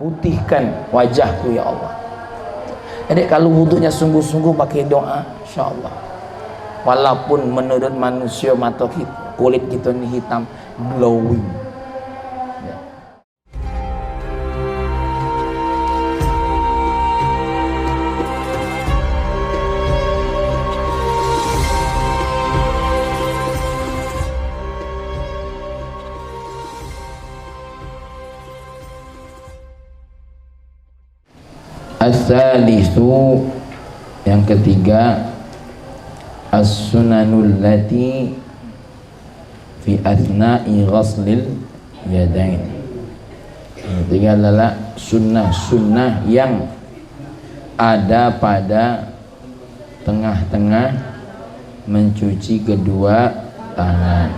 putihkan wajahku ya Allah. Jadi kalau wudunya sungguh-sungguh pakai doa, insya Allah, walaupun menurut manusia mata kita, kulit kita ini hitam, glowing. As-salisu, yang ketiga, as-sunanul lati fi asna'i ghaslil yadain. Yang ketiga adalah sunnah-sunnah yang ada pada tengah-tengah mencuci kedua tangan.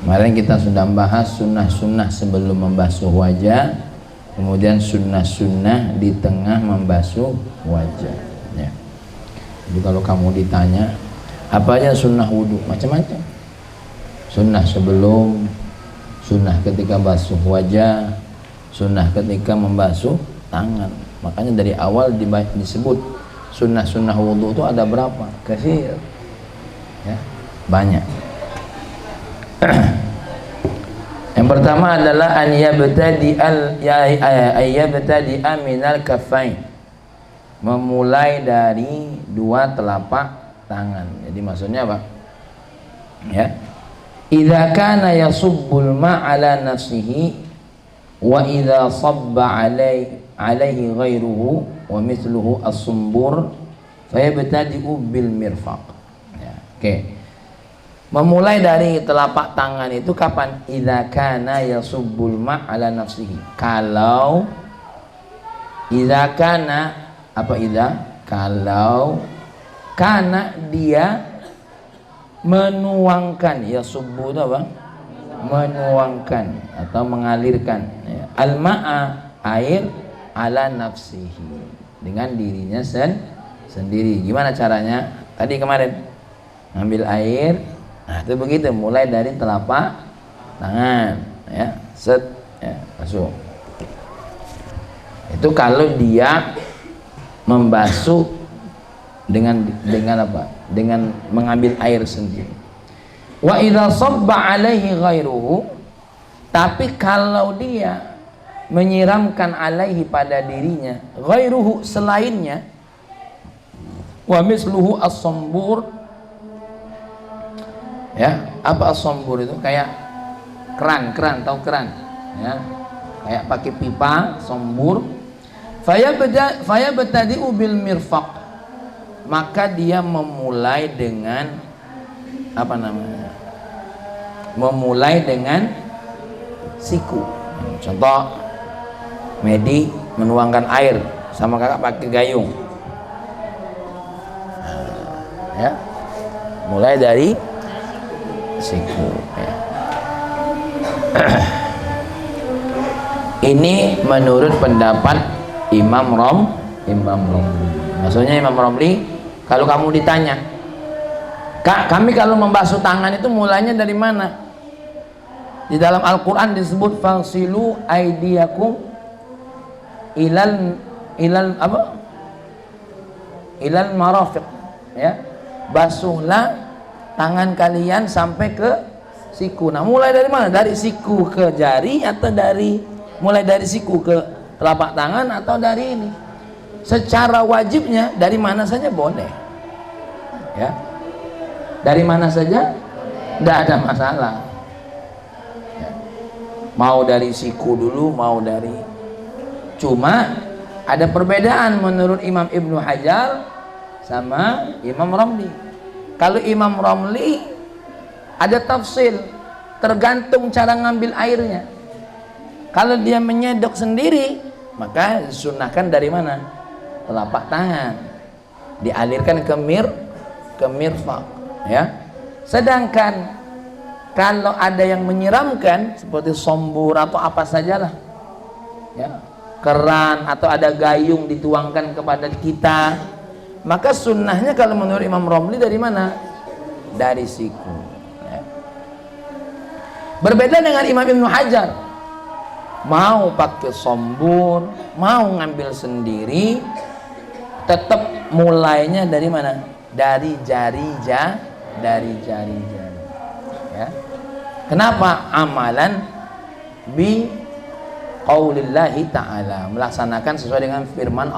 Kemarin kita sudah bahas sunnah-sunnah sebelum membasuh wajah, kemudian sunnah-sunnah di tengah membasuh wajah ya. Jadi kalau kamu ditanya apa aja sunnah wudhu, macam-macam. Sunnah sebelum, sunnah ketika basuh wajah, sunnah ketika membasuh tangan. Makanya dari awal disebut sunnah-sunnah wudhu itu ada berapa? Kasih ya, banyak. Yang pertama adalah an yabtadi'a minal kaffain, memulai dari dua telapak tangan. Jadi maksudnya apa? Ya. Idza kana yasubbul ma'ala nafsihi wa idza sabba alaihi ghairuhu wa mithluhu as-sumbur fayabtadi'u bil mirfaq. Ya, oke. Memulai dari telapak tangan itu kapan? Idza kana yasubbul ma'ala nafsihi. Kalau idza kana apa idza? Kalau kana dia menuangkan, yasubbu itu apa? Menuangkan atau mengalirkan ya. Al-ma'a, air, ala nafsihi, dengan dirinya sendiri. Gimana caranya? Tadi kemarin ngambil air. Nah, itu begitu, mulai dari telapak tangan ya, set ya, masuk. Itu kalau dia membasuh dengan apa? Dengan mengambil air sendiri. Wa idza sabba alaihi ghairuhu, tapi kalau dia menyiramkan alaihi pada dirinya, ghairuhu selainnya, wa misluhu as-sambur. Ya, apa as-sambur itu? Kayak keran, tahu keran? Ya. Kayak pakai pipa, sambur. Fayabtadi'u bil mirfaq. Maka dia memulai dengan apa namanya? Memulai dengan siku. Contoh, Medi menuangkan air sama kakak pakai gayung. Ya. Mulai dari siku ya. Ini menurut pendapat Imam Romli. Maksudnya Imam Romli, kalau kamu ditanya, Kak, kami kalau membasuh tangan itu mulainya dari mana? Di dalam Al-Quran disebut fagsilu aidiyakum ilal apa? Ilal marafiq ya. Basuhlah tangan kalian sampai ke siku. Nah, mulai dari mana? Dari siku ke jari atau mulai dari siku ke telapak tangan atau dari ini? Secara wajibnya dari mana saja boleh. Ya. Dari mana saja tidak ada masalah. Ya. Mau dari siku dulu, mau dari. Cuma ada perbedaan menurut Imam Ibnu Hajar sama Imam Romli. Kalau Imam Romli ada tafsil, tergantung cara ngambil airnya. Kalau dia menyedok sendiri, maka sunahkan dari mana? Telapak tangan, dialirkan ke mirfaq ya. Sedangkan kalau ada yang menyiramkan seperti sombur atau apa sajalah ya, keran atau ada gayung dituangkan kepada kita, maka sunnahnya kalau menurut Imam Romli dari mana? Dari siku ya. Berbeda dengan Imam Ibnu Hajar. mau pakai sombur, mau ngambil sendiri, tetap mulainya dari mana? Dari dari jari-jari. Ya. Kenapa? Amalan bi qaulillahi ta'ala, melaksanakan sesuai dengan firman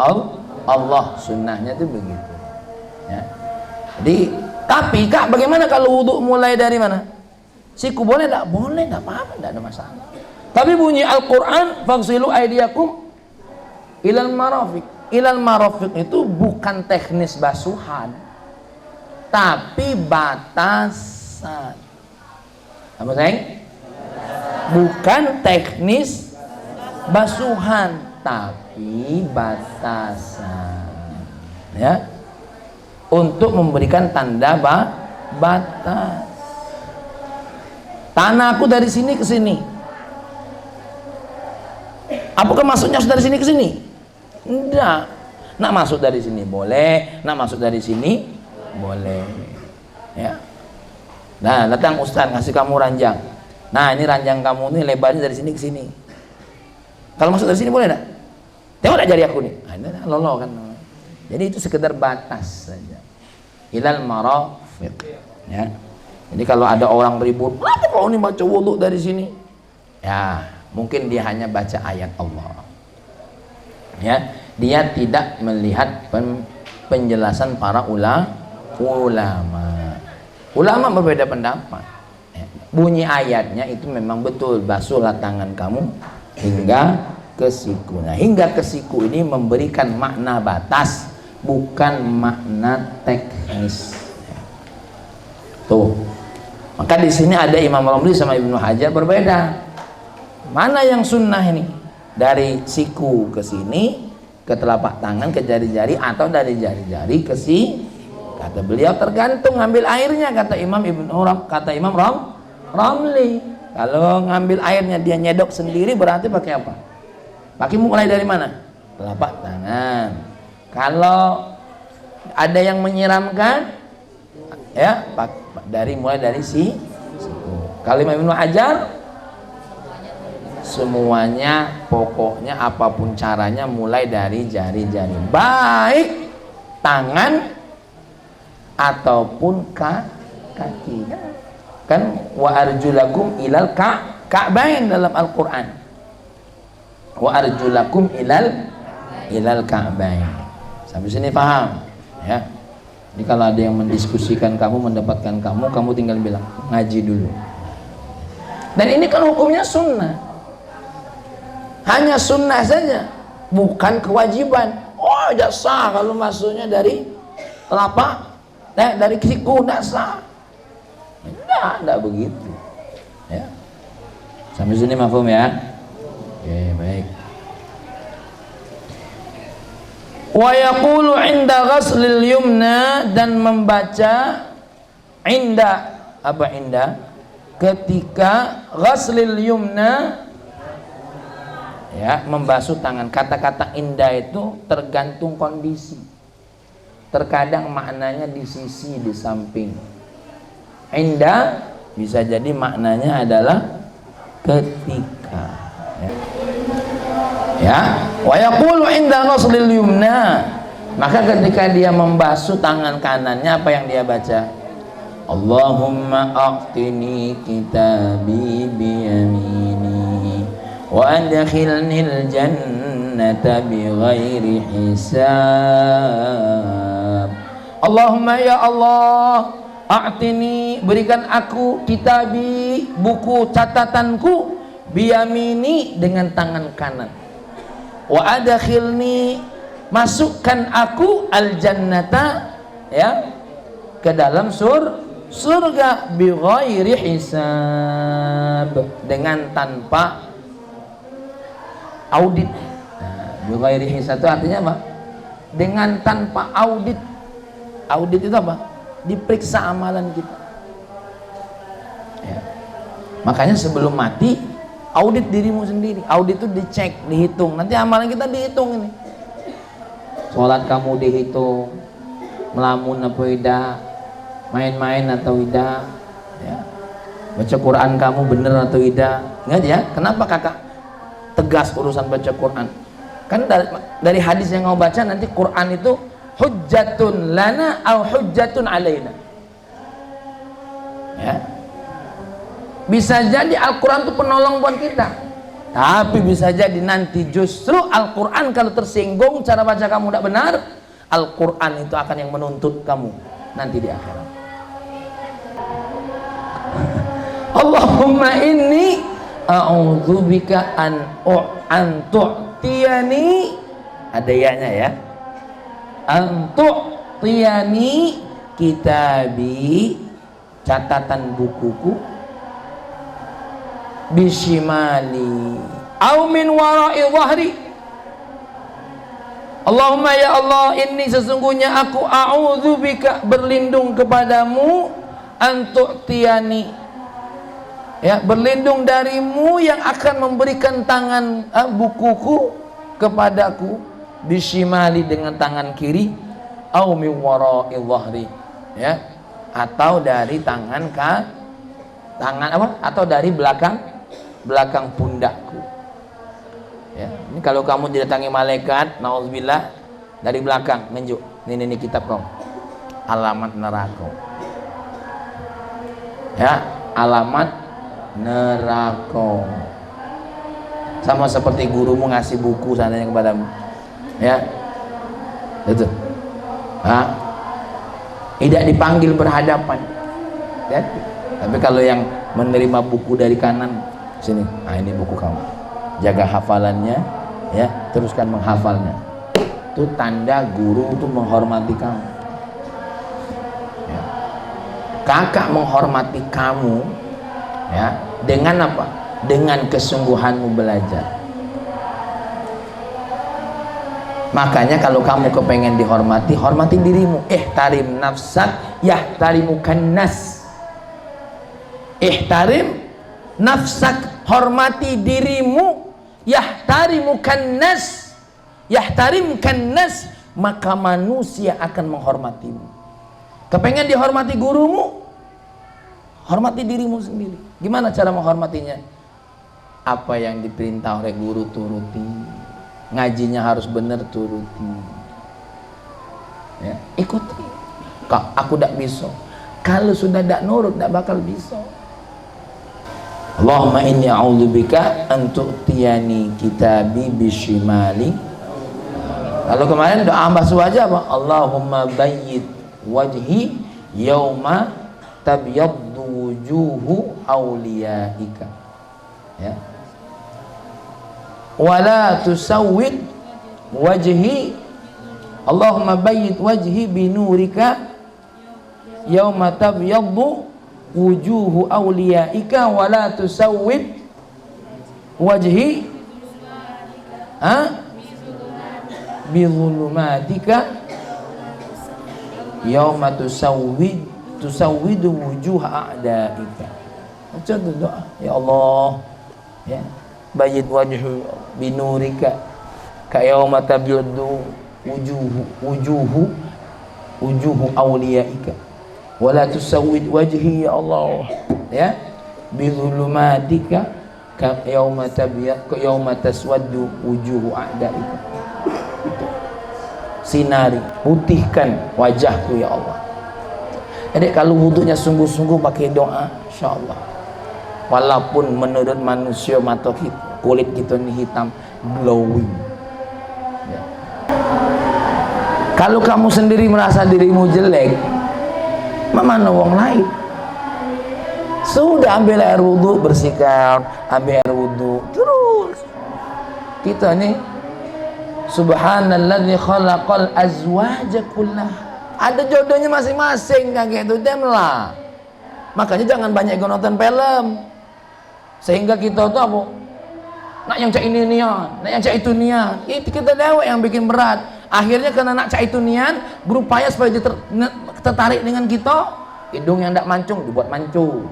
Allah, sunnahnya itu begitu. Ya. Jadi, tapi Kak, bagaimana kalau wudhu mulai dari mana? Siku boleh enggak? Boleh, enggak apa-apa, enggak ada masalah. Tapi bunyi Al-Qur'an, faghsilu aydiyakum ilal marafiq. Ilal marafiq itu bukan teknis basuhan, tapi batasan. Apa sayang? Bukan teknis basuhan, tapi batasan. Ya. Untuk memberikan tanda batas. Tanahku dari sini ke sini. Apakah maksudnya dari sini ke sini? Enggak. Nak masuk dari sini boleh, nak masuk dari sini boleh. Ya. Nah, datang Ustaz ngasih kamu ranjang. Nah, ini ranjang kamu ini lebarnya dari sini ke sini. Kalau masuk dari sini boleh enggak? Tengok enggak jari aku nih? Nah, ini lolo kan. Jadi itu sekedar batas saja. Ilal marafiq. Ya. Jadi kalau ada orang ribut, kenapa kau ini baca wudu dari sini? Ya, mungkin dia hanya baca ayat Allah. Ya, dia tidak melihat penjelasan para ulama. Ulama berbeda pendapat. Ya. Bunyi ayatnya itu memang betul, basuhlah tangan kamu hingga ke siku. Nah, hingga ke siku ini memberikan makna batas, bukan makna teknis. Tuh. Maka di sini ada Imam Romli sama Ibnu Hajar berbeda. Mana yang sunnah ini? Dari siku ke sini, ke telapak tangan, ke jari-jari, atau dari jari-jari ke si? Kata beliau tergantung ngambil airnya, kata Imam Romli. Kalau ngambil airnya dia nyedok sendiri berarti pakai apa? Pakai mulai dari mana? Telapak tangan. Kalau ada yang menyiramkan, ya mulai dari siku. Kalau Imam Ibnu Hajar semuanya, pokoknya apapun caranya mulai dari jari-jari, baik tangan ataupun kaki. Kan wa arjulakum ilal ka'bain dalam Al-Qur'an. Wa arjulakum ilal ka'bain. Sampai sini paham ya? Jadi kalau ada yang mendiskusikan kamu, mendapatkan kamu tinggal bilang ngaji dulu. Dan ini kan hukumnya sunnah, hanya sunnah saja, bukan kewajiban. Oh, tidak sah kalau masuknya dari telapak, dari siku, tidak sah. Tidak begitu. Ya. Sampai sini mafhum ya? Oke, baik. Wa yaqulu inda ghaslil yumna, dan membaca inda, apa inda? Ketika ghaslil yumna, ya, membasuh tangan. Kata-kata inda itu tergantung kondisi. Terkadang maknanya di sisi, di samping. Inda bisa jadi maknanya adalah ketika. Ya, wa yaqulu inda ghaslil yumna, maka ketika dia membasuh tangan kanannya, apa yang dia baca? Allahumma a'tini kitabi biyamini wa adkhilnil jannata bighairi hisab. Allahumma ya Allah, a'tini, berikan aku kitabi, buku catatanku, biyamini, dengan tangan kanan. Wa adkhilni, masukkan aku, al jannata, ya, ke dalam surga, bi ghairi hisab, dengan tanpa audit. Nah, bi ghairi hisab itu artinya apa? Dengan tanpa audit. Audit itu apa? Diperiksa amalan kita. Ya. Makanya sebelum mati, audit dirimu sendiri. Audit itu dicek, dihitung. Nanti amalan kita dihitung ini. Sholat kamu dihitung, melamun apa tidak, main-main atau tidak, ya. Baca Quran kamu benar atau tidak. Ingat ya, kenapa kakak tegas urusan baca Quran. Kan dari hadis yang kamu baca nanti Quran itu hujjatun lana au hujjatun alaina. Ya. Bisa jadi Al-Quran itu penolong buat kita, tapi bisa jadi nanti justru Al-Quran kalau tersinggung cara baca kamu tidak benar, Al-Quran itu akan yang menuntut kamu nanti di akhirat. Allahumma inni a'udzubika an tu'tiyani, ada ya-nya ya, an tu'tiyani kitabi, catatan bukuku, bishimali au min wara'i dhahri. Allahumma ya Allah, ini sesungguhnya aku a'udzubika, berlindung kepadamu, antu'tiyani, ya, berlindung darimu yang akan memberikan tangan bukuku kepadaku, bishimali, dengan tangan kiri, au min wara'i dhahri, ya, atau dari tangan apa, atau dari belakang pundakku. Ya, ini kalau kamu didatangi malaikat, nauzubillah, dari belakang nunjuk, ini kitab kamu, alamat neraka. Ya, alamat neraka. Sama seperti gurumu ngasih buku seandainya kepadamu. Ya. Itu. Tidak dipanggil berhadapan. Ya. Tapi kalau yang menerima buku dari kanan, sini, ini buku kamu, jaga hafalannya, ya, teruskan menghafalnya. Itu tanda guru itu menghormati kamu. Ya. Kakak menghormati kamu, ya, dengan apa? Dengan kesungguhanmu belajar. Makanya kalau kamu kepengen dihormati, hormati dirimu. Ihtarim nafsak yahtarimukan nas. Ihtarim nafsak, hormati dirimu, yahtarimukan nas, yahtarimkan nas, maka manusia akan menghormatimu. Kepengen dihormati gurumu, hormati dirimu sendiri. Gimana cara menghormatinya? Apa yang diperintah oleh guru turuti, ngajinya harus benar turuti, ya, ikuti. Kak, aku tidak bisa. Kalau sudah tidak nurut, tidak bakal bisa. Allahumma inni a'udzubika an tu'tiyani kitabi bishimali. Kalau kemarin doa basuh aja apa? Allahumma bayyid wajhi yauma tabyaddu wujuhu awliyaika, ya, wala tusawwid wajhi. Allahumma bayyid wajhi binurika yauma tabyaddu wujuhu awliyaika wala tusawwid wajhi bizulumatika yauma tusawwidu wujuha a'daika. Baca doa, ya Allah, ya, bayyid wajhu binurika ka yauma tabyaddu wujuhu awliyaika wala tusawwid wajhi, ya Allah, ya, bizulumatika ka yauma taswaddu wujuhu a'daika. Sinari, putihkan wajahku, ya Allah. Jadi kalau wudunya sungguh-sungguh pakai doa, insyaallah, walaupun menurut manusia mata kulit kita ini hitam, glowing, ya. Kalau kamu sendiri merasa dirimu jelek, mana wong lain? Sudah ambil air wudhu, bersihkan, ambil air wudhu terus. Kita nih, subhanalladzi khalaqal azwaja kullah, ada jodohnya masing-masing, kayak gitu lah. Makanya jangan banyak nonton film, sehingga kita tuh apa, nak yang cak ini nian, nak yang cak itu nian, itu kita dewek yang bikin berat. Akhirnya karena nak cak itu nian, berupaya supaya dia tertarik dengan kita, hidung yang tidak mancung dibuat mancung.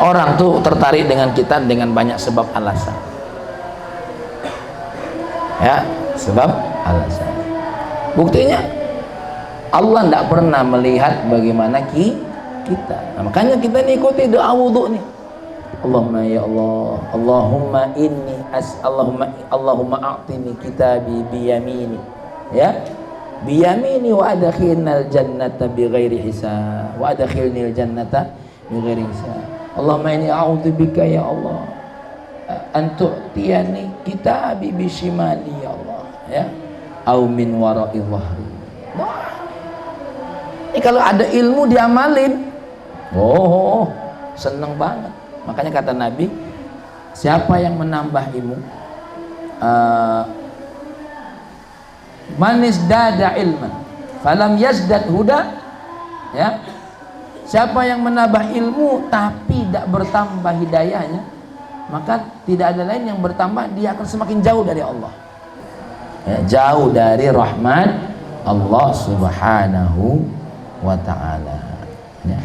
Orang tuh tertarik dengan kita dengan banyak sebab alasan, ya, sebab alasan. Buktinya Allah tidak pernah melihat bagaimana kita. Nah, makanya kita ikuti doa wudhu nih. Allahumma ya Allah, Allahumma inni Allahumma a'tini kitabi biyamini, ya, biyamini wa adkhilnal jannata bighairi hisab, wa adkhilnil jannata bighairi hisab. Allahumma inni a'udzubika ya Allah an tu'tiyani kitabi bishimali ya Allah, ya, au min wara'i dhahri. Ini kalau ada ilmu diamalin, oh seneng banget. Makanya kata Nabi, siapa yang menambah ilmu, manis dada ilman falam yazdad huda, ya, siapa yang menambah ilmu tapi tidak bertambah hidayahnya, maka tidak ada lain yang bertambah, dia akan semakin jauh dari Allah, ya, jauh dari rahmat Allah subhanahu wa ta'ala, ya.